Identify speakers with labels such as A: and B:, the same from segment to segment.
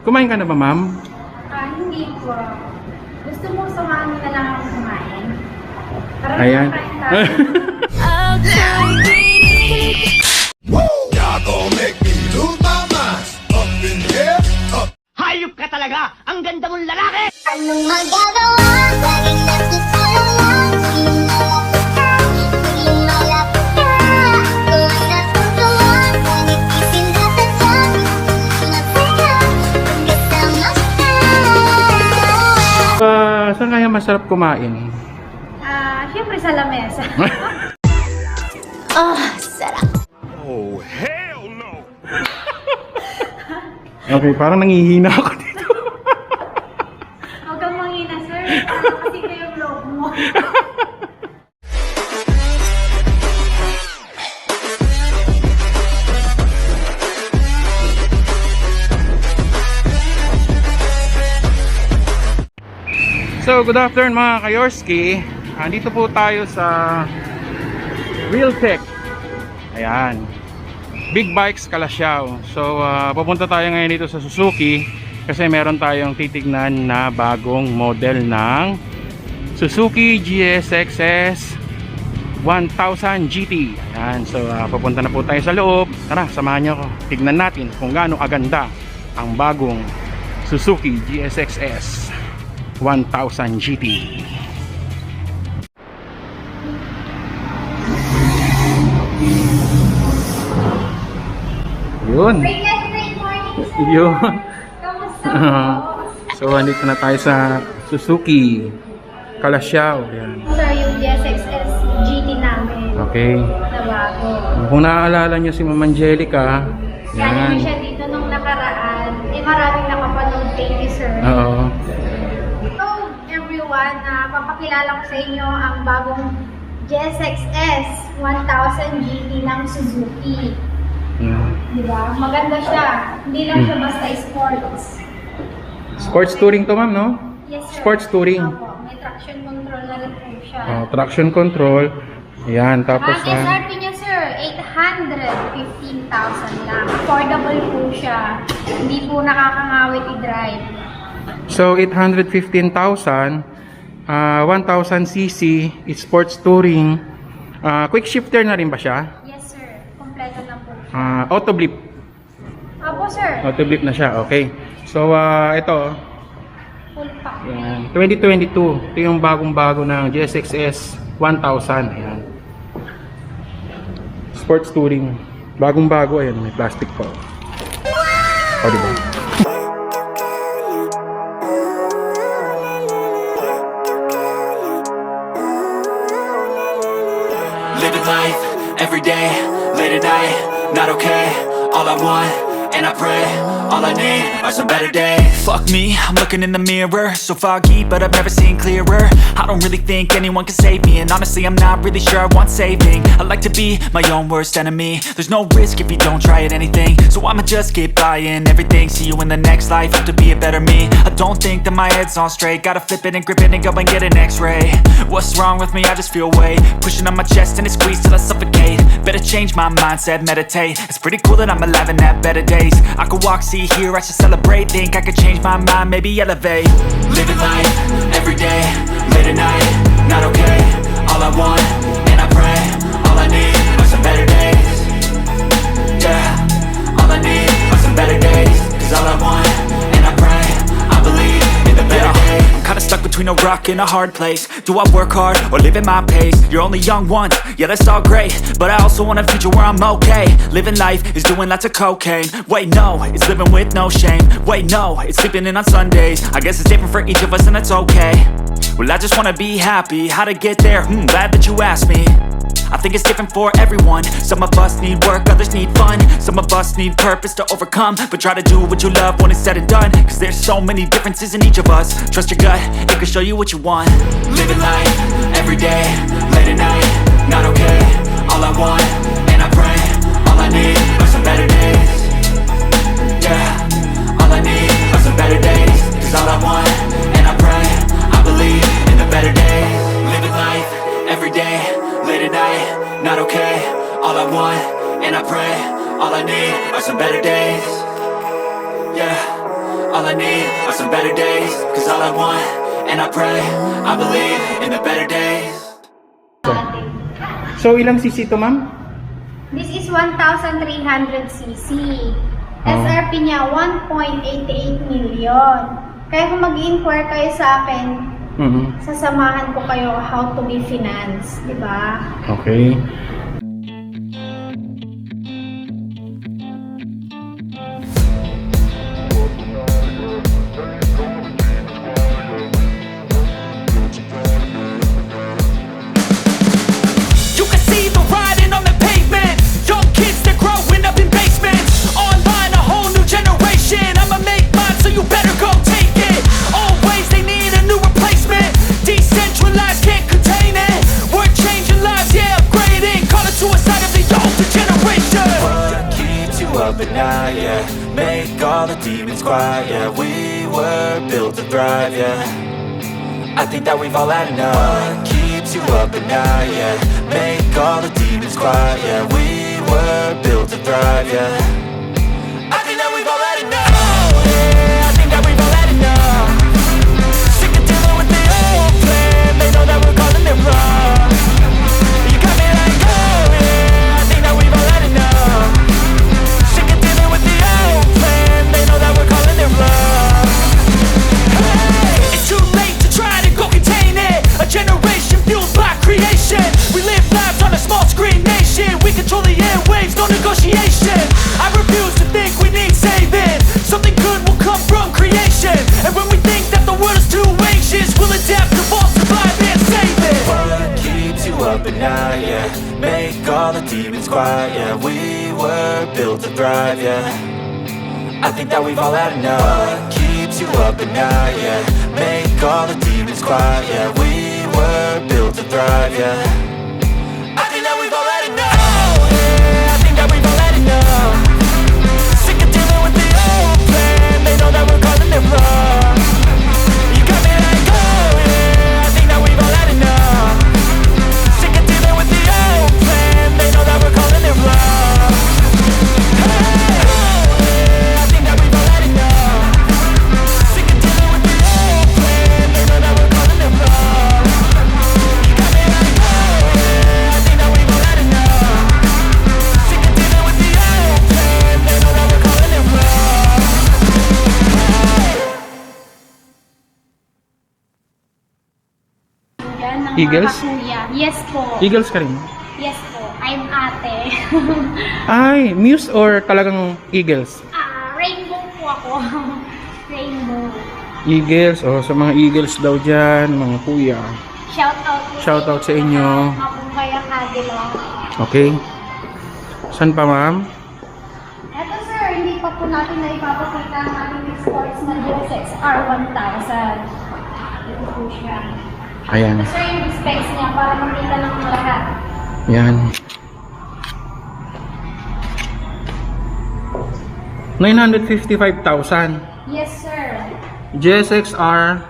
A: Kumain ka na ba, ma'am?
B: Hindi po. Gusto mo samahan mo na lang ako kumain? Para
A: Ayan.
B: makain tayo.
C: Y'all gon' make me lose my mind. Up in here, up.
D: Hayop ka talaga! Ang ganda mong lalaki!
E: Anong magagawa? Laging nagsusulang lang. Hindi malapit ka. Kung natutuwa, ngunit isinasasya. Masaya, pagkasama ka.
A: Saan kaya masarap kumain?
B: Siyempre sa lamesa.
E: Sarap.
C: Oh, hell no!
A: Okay, parang nangihina ako dito.
B: Huwag kang manghina, sir. Para kasi kayong loob mo.
A: So, good afternoon mga Kayorski. Andito po tayo sa Realtek. Ayan. Big Bikes Calasiao. So, pupunta tayo ngayon dito sa Suzuki kasi meron tayong titignan na bagong model ng Suzuki GSX-S 1000 GT. Ayan. So, pupunta na po tayo sa loob. Tara, samahan nyo ako. Tignan natin kung gaano kaganda ang bagong Suzuki GSX-S 1000 GT. Yun.
B: Great morning, sir.
A: Yun.
B: Kamusta po?
A: So, andito na tayo sa Suzuki Calasiao. Yan.
B: Sir, yung GSX-S GT namin.
A: Okay.
B: Na bago.
A: Kung naaalala nyo si Ma'am Angelica,
B: Kaya
A: yan.
B: siya dito nung nakaraan. Maraming nakapanood. Thank you, sir.
A: Oo.
B: So, everyone, papakilala ko sa inyo ang bagong GSX-S 1000 GT ng Suzuki.
A: Yan.
B: Diba? Maganda siya. Hindi lang siya basta sports.
A: Sports touring to, ma'am, no?
B: Yes, sir.
A: Sports touring.
B: Opo. May traction control na rin po siya.
A: Traction control. Yan. Tapos,
B: Ang SRP niya, sir, 815,000 lang. Affordable po siya. Hindi po nakakangawit i-drive.
A: so 815,000, 1000cc, sports touring. Quick shifter na rin ba siya?
B: Yes, sir. Kompleto na po siya.
A: Auto blip.
B: Opo, sir.
A: Auto blip na siya. Okay. So, ito.
B: Full pack.
A: Yan. 2022. Ito yung bagong-bago ng GSX-S 1000. Ayan. Sports touring. Bagong-bago. Ayan. May plastic pa. O, diba?
F: Living life, every day, late at night, not okay. All I want, and I pray, all I need are some better days. Fuck me, I'm looking in the mirror, so foggy, but I've never seen clearer. I don't really think anyone can save me, and honestly I'm not really sure I want saving. I like to be my own worst enemy. There's no risk if you don't try at anything, so I'ma just keep buying everything. See you in the next life, have to be a better me. I don't think that my head's on straight, gotta flip it and grip it and go and get an x-ray. What's wrong with me? I just feel weight pushing on my chest and it squeezes till I suffocate. Better change my mindset, meditate. It's pretty cool that I'm alive and have better days. I could walk, see, hear, I should celebrate. Think I could change my mind, maybe elevate. Living life, every day, late at night, not okay. All I want, and I pray, all I need are some better days. Yeah, all I need are some better days. Cause all I want, and I pray, I believe in the better days. I'm kinda stuck between a rock and a hard place. Do I work hard or live at my pace? You're only young once, yeah that's all great, but I also want a future where I'm okay. Living life is doing lots of cocaine. Wait no, it's living with no shame. Wait no, it's sleeping in on Sundays. I guess it's different for each of us and that's okay. Well I just wanna be happy, how to get there? Glad that you asked me. I think it's different for everyone. Some of us need work, others need fun. Some of us need purpose to overcome. But try to do what you love when it's said and done. Cause there's so many differences in each of us. Trust your gut, it can show you what you want. Living life, every day, late at night, not okay. All I want, and I pray, all I need are some better days. Yeah, all I need are some better days. Cause all I want, and I pray, I believe in the better days. Living life, every day, late at night, not okay. All I want, and I pray, all I need are some better days. Yeah. all I need are some better days. Cause all I want, and I pray, I believe in the better days.
A: So, ilang cc to, ma'am?
B: This is 1,300cc. SRP niya 1.88 million. Kaya kung mag-inquire kayo sa akin, sasamahan ko kayo how to be finance, di ba?
A: Okay.
F: You can see the writing on the pavement. Young kids, they're growing up in basements. Online, a whole new generation. I'ma make mine, so you better go take it. Always, they need a new replacement. Decentralized, can't contain it. We're changing lives, yeah, upgrading. Call it suicide of the older generation. What keeps you up at night, yeah? Make all the demons quiet, yeah. We were built to thrive, yeah. I think that we've all had enough. What keeps you up at night, yeah? Make all the demons quiet, yeah. We were built to thrive, yeah. I think that we've all had enough. Yeah, I think that we've all had enough. Sick of dealing with the old plan. They know that we're calling it wrong. You got me like, oh yeah, I think that we've all had enough. Sick of dealing with the old plan. They know that we're calling it wrong. Hey, it's too late to try to go contain it. A generation fueled by creation. We live lives on a small screen nation. We control the airwaves, no negotiation. I refuse to think we need saving. Something good will come from creation. And when we think that the world is too anxious, we'll adapt, evolve, survive, and save it. What keeps you up at night, yeah? Make all the demons quiet, yeah. We were built to thrive, yeah. I think that we've all had enough. What keeps you up at night, yeah? Make all the demons quiet, yeah. We were built to thrive, yeah. I think that we've all had enough. Yeah, I think that we've all had enough. Sick of dealing with the old plan. They know that we're calling it wrong. You got me like, oh yeah, I think that we've all had enough. Sick of dealing with the old plan. They know that we're calling it wrong. I think that we've all had enough. Sick of dealing with the old plan. They know that we're calling it wrong. You got me like, oh yeah, I think that we've all had enough. Sick of dealing with the old plan. They know that we're calling it wrong.
B: Yan, ng
A: Eagles?
B: mga kuya. Yes po.
A: Eagles ka rin?
B: Yes po. I'm ate.
A: Ay, Muse or talagang Eagles?
B: Rainbow po ako. Rainbow.
A: Eagles, oh, sa mga Eagles daw dyan, mga kuya.
B: Shout out po
A: Shout out sa inyo.
B: Mabuhay ang Cadillac.
A: Okay. Saan pa, ma'am?
B: Eto sir, hindi pa po natin na ipapakita ang ating sports na GSX-R 1000. Ito po siya.
A: Ayan.
B: Ito sir yung specs niya para makita ng lahat.
A: Yan. 955,000.
B: Yes sir.
A: GSX-R,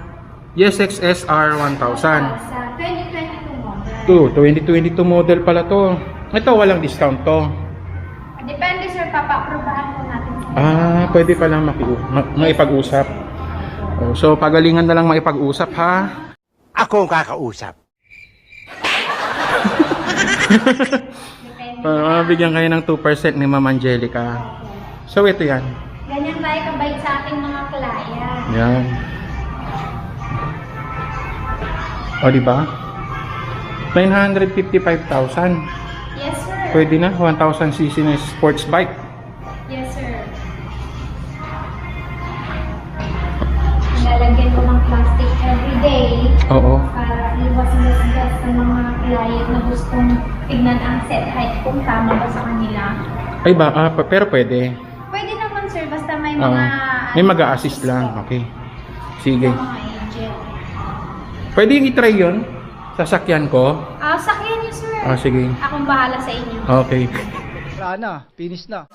A: GSX-SR 1000.
B: Sa 2022 model.
A: 2022 model pala to. Ito, walang discount to.
B: Depende sir, papa-aprobahan po natin.
A: Pwede palang maipag-usap. Oh, so, pagalingan na lang maipag-usap, ha?
D: Ako ang kakausap.
A: Bigyan kayo ng 2% ni Ma'am Angelica. So, ito yan.
B: Ganyan tayo kabait sa ating mga client.
A: Yan. O, diba? 955,000.
B: Yes sir.
A: Pwede na, 1,000cc na sports bike.
B: Yes sir. Nilalagyan ko ng plastic everyday
A: Oo.
B: para iwas-iwas sa mga client na gustong tignan ang set height kung tama ba sa kanila.
A: Ay ba, pero pwede.
B: Pwede naman sir, basta may mga...
A: May mag-a-assist lang. Okay. Sige.
B: Mga agent.
A: Pwede yung itry yun? Sasakyan ko?
B: Sakyan niyo sir.
A: Sige.
B: Akong bahala sa inyo.
A: Okay.
G: Wala na, finish na.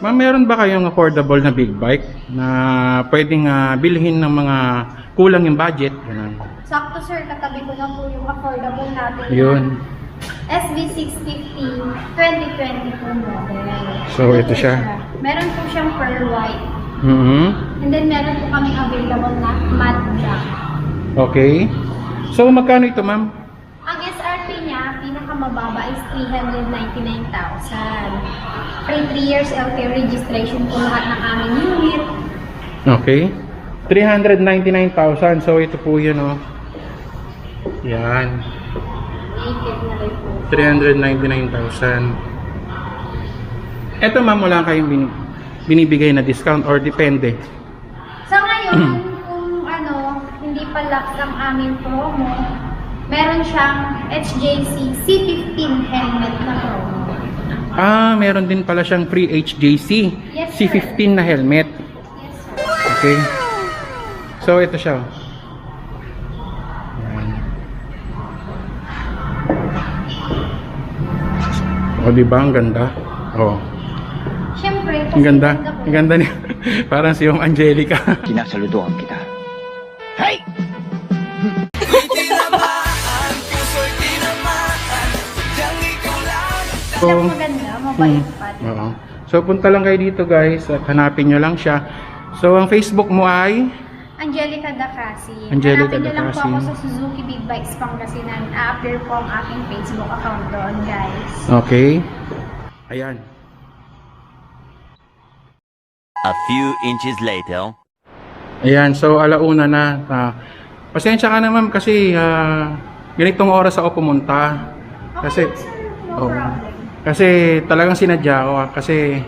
A: Ma'am, meron ba kayong affordable na big bike na pwedeng bilhin ng mga kulang yung budget? Ganun.
B: Sakto sir, katabi ko na po yung affordable natin.
A: Yun.
B: SB650 2022 model.
A: So, ito siya.
B: Meron po siyang pearl white.
A: Mhm.
B: And then meron po kami available na matte black.
A: Okay. So, magkano ito, ma'am?
B: Ang SRP niya, pinakamababa is 399,000. Free 3 years LTO registration po lahat ng aming unit.
A: Okay. 399,000. So, ito po yun, oh. Yan.
B: Native na rin po.
A: 399,000. Ito, ma'am, wala kayong binibigay na discount or depende?
B: Sa ngayon, kung hindi pa lax ang aming promo, meron siyang HJC C15 helmet na promo.
A: Meron din pala siyang free HJC
B: Yes, sir.
A: C15 na helmet.
B: Yes, sir.
A: Okay. So, ito siya. Yan. O, diba? Ang ganda. O.
B: Siyempre,
A: Ang ganda. Ang ganda niya. Parang si yung Angelica.
D: Sinasaludoan kita.
A: So,
B: Siyang maganda, mabait pa.
A: oo. So, punta lang kayo dito, guys, at hanapin nyo lang siya. So, ang Facebook mo ay
B: Angelica Dacasi.
A: Angelica
B: Hanapin niyo lang po
A: Dacasi.
B: ako sa Suzuki Big Bikes Pangasinan. A-appear po ang aking Facebook account doon, guys.
A: okay. Ayan.
H: A few inches later.
A: Ayan, so alauna na. Pasensya ka na, ma'am, kasi ganitong oras ako pumunta. Kasi,
B: Okay, sir. No
A: oo.
B: problem.
A: Kasi talagang sinadya ko, kasi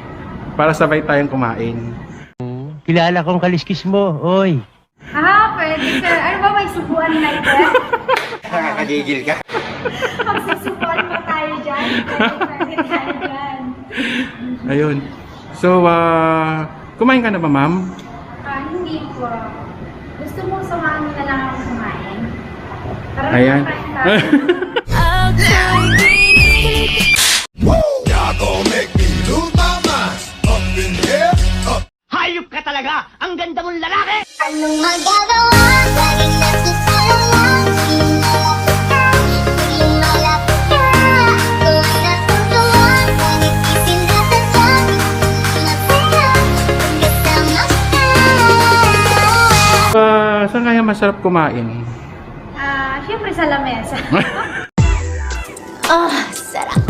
A: para sabay tayong kumain.
D: Kilala kong kaliskis mo, oy.
B: Pwede, sir. Ano ba, may subuan na ito?
D: Nakakagigil ka.
B: Magsusubuan mo tayo dyan. Pwede tayo dyan.
A: Ayun. So, kumain ka na ba, ma'am?
B: Hindi po. Gusto mo samahan mo na lang ako kumain? Para
A: Ayan.
B: makain tayo.
C: Woo! Y'all gon' make me lose my mind. Up in here, up.
D: Hayop ka talaga! Ang ganda mong lalaki!
E: Anong magagawa? Laging nagsasalang Hindi malapit ka Kung natutuwa Ngunit isinasadya Masaya Pagkasama ka
A: Saan kaya masarap kumain?
B: Siyempre sa lamesa.
E: Sarap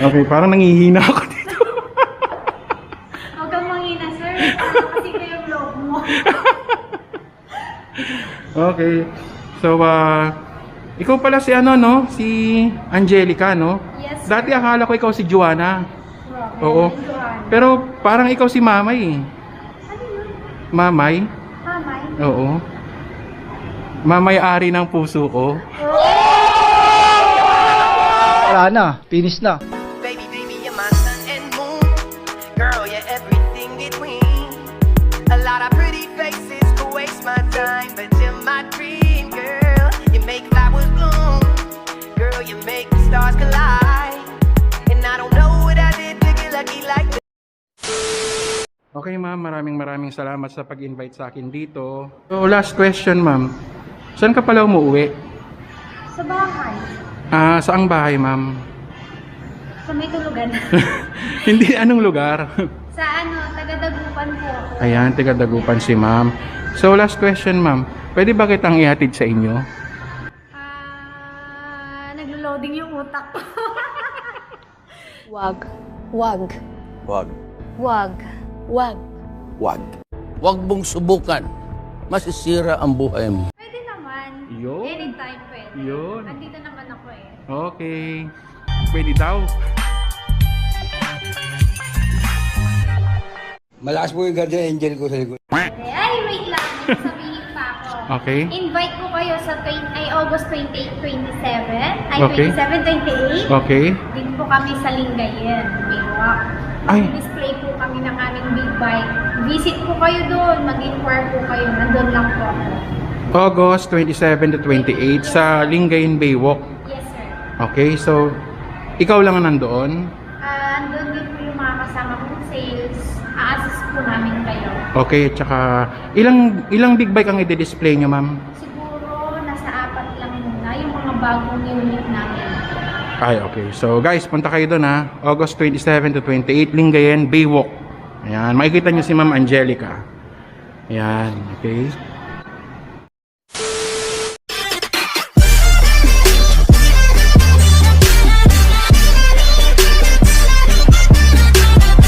A: Okay, parang nangihina ako dito.
B: Huwag kang manghina, sir. Para kasi kayong loob mo.
A: Okay. So, ikaw pala si no? Si Angelica, no?
B: Yes, sir.
A: Dati akala ko ikaw si Joanna.
B: Grabe,
A: Oo.
B: Joanna.
A: Pero parang ikaw si Mamay eh.
B: Ano yun?
A: Mamay?
B: Mamay?
A: Oo. Mamay-ari ng puso ko.
G: Wala na, finish na.
I: Baby, baby, you're my sun and moon. Girl, you're everything between. A lot of pretty faces could waste my time, but you're my dream, girl. You make flowers bloom. Girl, you make the stars collide. And I don't know what I did to get lucky like this.
A: Okay ma'am, maraming salamat sa pag-invite sa akin dito. So last question ma'am. Saan ka pala umuwi?
B: Sa bahay.
A: Saang bahay ma'am?
B: Sa may tulugan.
A: Hindi, anong lugar?
B: Sa taga-Dagupan po ako.
A: Ayan, taga-Dagupan si ma'am. So last question ma'am. Pwede ba kitang ihatid sa inyo?
B: Naglo-loading yung utak ko.
J: Wag. Wag.
K: Wag.
J: Wag. Wag.
K: Wag. Wag mong subukan. Masisira ang buhay mo.
B: Pwede naman.
A: Yun.
B: Anytime pwede.
A: Yun.
B: Andito naman ako eh.
A: Okay. Pwede daw.
K: Malakas po yung guardian angel ko sa likod.
B: Ay, wait lang. May sasabihin pa ako.
A: Okay.
B: Invite ko kayo sa August 28, 27. Ay,
A: Okay.
B: 27, 28.
A: Okay.
B: Dito po kami sa Lingayen, Baywalk.
A: Ay.
B: Display po kami ng aming big bike. Visit po kayo doon. Mag-inquire po kayo. Nandun lang po ako.
A: August 27 to 28 sa Lingayen Baywalk.
B: Yes, sir.
A: Okay, so ikaw lang ang nandoon?
B: Andun din po yung mga kasama kong sales. A-assist po namin kayo.
A: Okay, tsaka ilang big bike ang i-display nyo, ma'am?
B: Siguro nasa 4 lang muna yung mga bagong unit namin.
A: Ay, okay. So guys, punta kayo doon ha. August 27 to 28, Lingayen Baywalk. Ayan, makikita nyo si Ma'am Angelica. Ayan, okay.